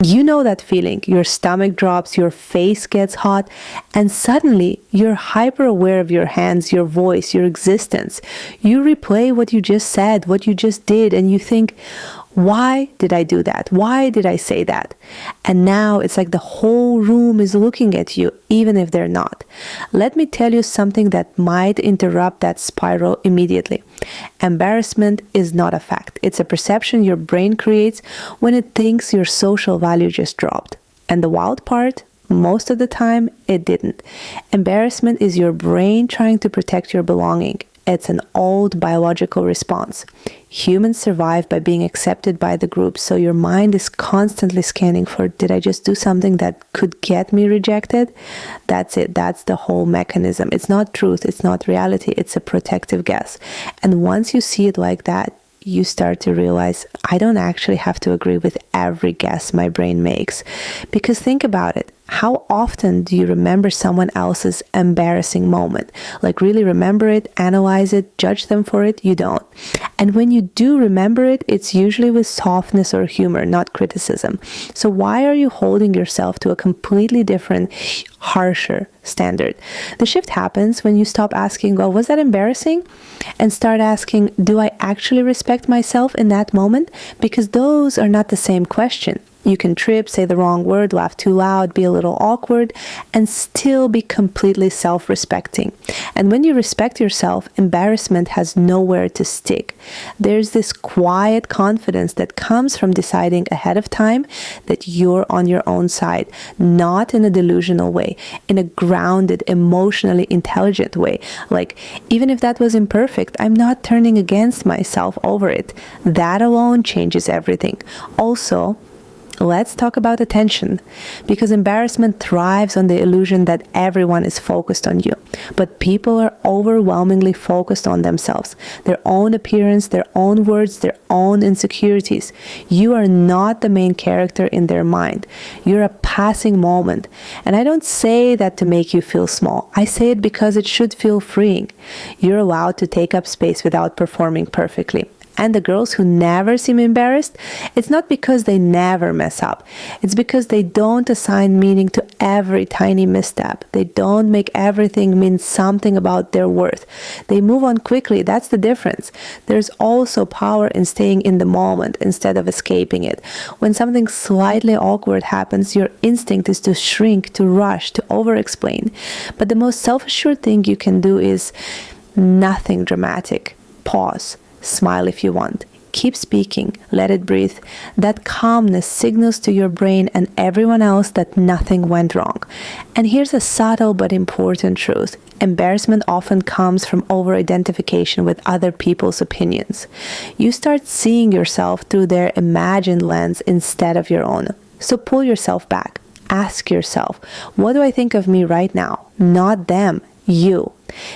You know that feeling. Your stomach drops, your face gets hot, and suddenly you're hyper aware of your hands, your voice, your existence. You replay what you just said, what you just did, and you think, why did I do that? Why did I say that? And now it's like the whole room is looking at you, even if they're not. Let me tell you something that might interrupt that spiral immediately. Embarrassment is not a fact. It's a perception your brain creates when it thinks your social value just dropped. And the wild part, most of the time, it didn't. Embarrassment is your brain trying to protect your belonging. It's an old biological response. Humans survive by being accepted by the group, so your mind is constantly scanning for, did I just do something that could get me rejected? That's it. That's the whole mechanism. It's not truth. It's not reality. It's a protective guess. And once you see it like that, you start to realize, I don't actually have to agree with every guess my brain makes. Because think about it. How often do you remember someone else's embarrassing moment? Like really remember it, analyze it, judge them for it? You don't. And when you do remember it, it's usually with softness or humor, not criticism. So why are you holding yourself to a completely different, harsher standard? The shift happens when you stop asking, well, was that embarrassing? And start asking, do I actually respect myself in that moment? Because those are not the same question. You can trip, say the wrong word, laugh too loud, be a little awkward, and still be completely self-respecting. And when you respect yourself, embarrassment has nowhere to stick. There's this quiet confidence that comes from deciding ahead of time that you're on your own side, not in a delusional way, in a grounded, emotionally intelligent way. Like, even if that was imperfect, I'm not turning against myself over it. That alone changes everything. Also, let's talk about attention, because embarrassment thrives on the illusion that everyone is focused on you. But people are overwhelmingly focused on themselves, their own appearance, their own words, their own insecurities. You are not the main character in their mind. You're a passing moment. And I don't say that to make you feel small. I say it because it should feel freeing. You're allowed to take up space without performing perfectly. And the girls who never seem embarrassed, it's not because they never mess up. It's because they don't assign meaning to every tiny misstep. They don't make everything mean something about their worth. They move on quickly. That's the difference. There's also power in staying in the moment instead of escaping it. When something slightly awkward happens, your instinct is to shrink, to rush, to over-explain. But the most self-assured thing you can do is nothing dramatic. Pause. Smile if you want. Keep speaking. Let it breathe. That calmness signals to your brain and everyone else that nothing went wrong. And here's a subtle but important truth. Embarrassment often comes from over-identification with other people's opinions. You start seeing yourself through their imagined lens instead of your own. So pull yourself back. Ask yourself, what do I think of me right now? Not them. You.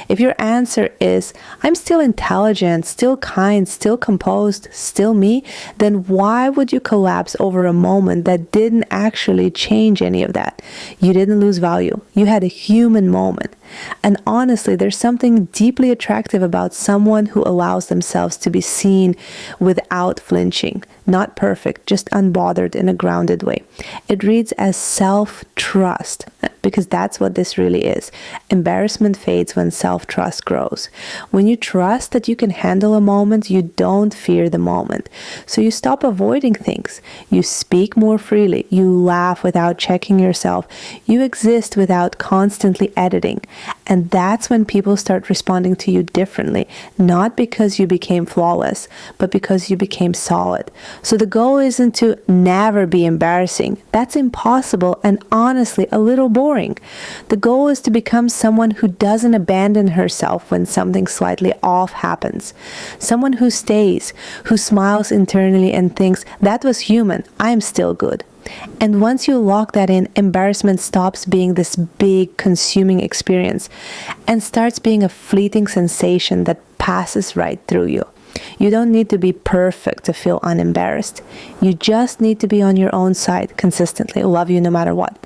If your answer is, I'm still intelligent, still kind, still composed, still me, then why would you collapse over a moment that didn't actually change any of that? You didn't lose value. You had a human moment. And honestly, there's something deeply attractive about someone who allows themselves to be seen without flinching. Not perfect, just unbothered in a grounded way. It reads as self-trust, because that's what this really is. Embarrassment fades when self-trust grows. When you trust that you can handle a moment, you don't fear the moment. So you stop avoiding things. You speak more freely. You laugh without checking yourself. You exist without constantly editing. And that's when people start responding to you differently, not because you became flawless, but because you became solid. So the goal isn't to never be embarrassing. That's impossible and honestly a little boring. The goal is to become someone who doesn't abandon herself when something slightly off happens. Someone who stays, who smiles internally and thinks, that was human, I'm still good. And once you lock that in, embarrassment stops being this big consuming experience and starts being a fleeting sensation that passes right through you. You don't need to be perfect to feel unembarrassed. You just need to be on your own side consistently. Love you no matter what.